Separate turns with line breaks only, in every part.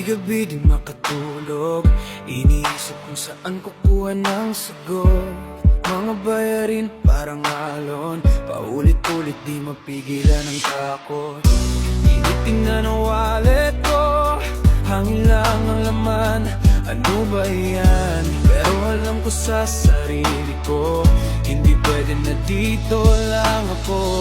Gabi-gabi di makatulog, iniisip kung saan kukuha ng sagot. Mga bayarin parang alon, paulit-ulit di mapigilan ang takot. Tinitingnan ang wallet ko, hangin lang ang laman. Ano ba yan? Pero alam ko sa sarili ko, hindi pwede na dito lang ako.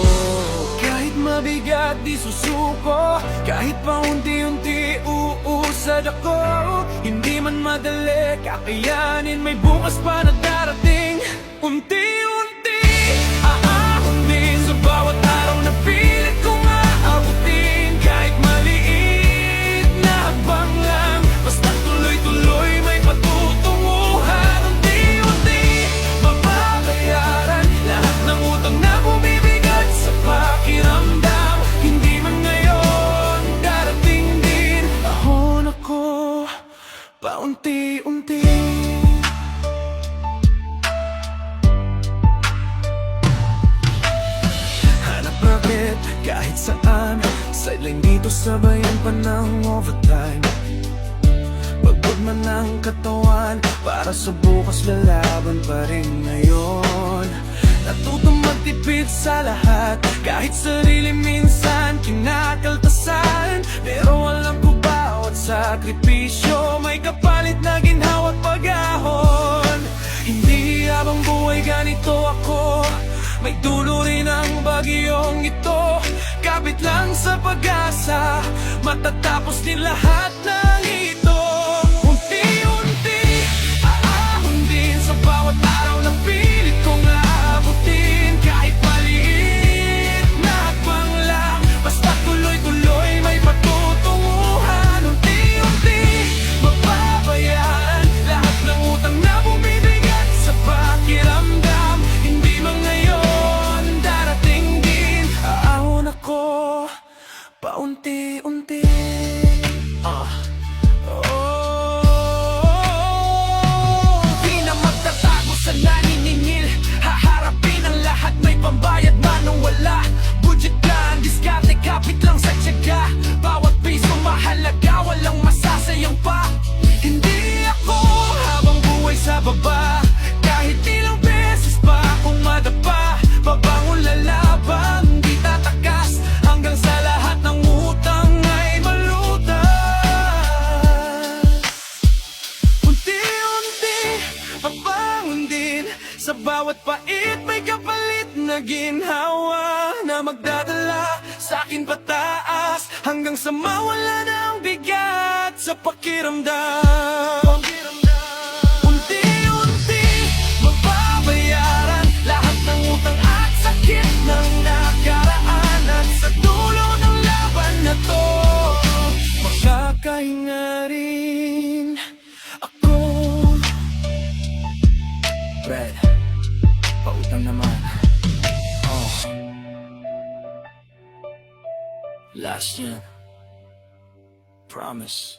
Kahit mabigat di susuko, kahit pa unti-unti uusad ako. Hindi man madali kakayanin, may bukas pa na darating. Unti-unti aahon din sa bawat araw na pilit kong aabutin. Kahit maliit na hakbang lang, basta tuloy-tuloy may patutunguhan. Unti-unti mababayaran lahat ng utang na bumibigat sa pakiramdam. Hindi man ngayon, darating din. Ahon ako paunti-unti. Kahit saan, sideline dito sabayan pa ng overtime. Pagod man ang katawan, para sa bukas lalaban pa rin ngayon. Natutong magtipid sa lahat, kahit sarili minsan kinakaltasan. Pero alam ko bawat sakripisyo may kapalit na ginhawat pag-ahon. Hindi habang buhay ganito ako, may dulo rin ang bagyong ito. Kapit lang sa pag-asa, matatapos din lahat ng ito. Unti-unti aahon din sa bawat araw ng pilit kong aabutin. Kahit maliit na hakbang lang, basta tuloy-tuloy may patutunguhan. Unti-unti mababayaran lahat ng utang na bumibigat sa pakiramdam. Hindi man ngayon, darating din. Aahon ako paunti-unti. Di na magtatago sa naniningil, haharapin ang lahat, may pambayad man o wala. Budget plan, diskarte, kapit lang sa tiyaga. Bawat piso mahalaga, walang masasayang pa. Hindi ako habang buhay sa baba, kahit ilang beses pa akong madapa. Babangon lalaban, di tatakas, hanggang sa lahat ng utang ay malutas. Unti-unti babangon din, sa bawat pait may kapalit na ginhawa, na magdadala sa akin pataas, hanggang sa mawala na ang bigat sa pakiramdam. Unti-unti mababayaran lahat ng utang at sakit ng nakaraan. At sa dulo ng laban na to, makakahinga rin ako. Red, pautang naman. Last yan. Promise.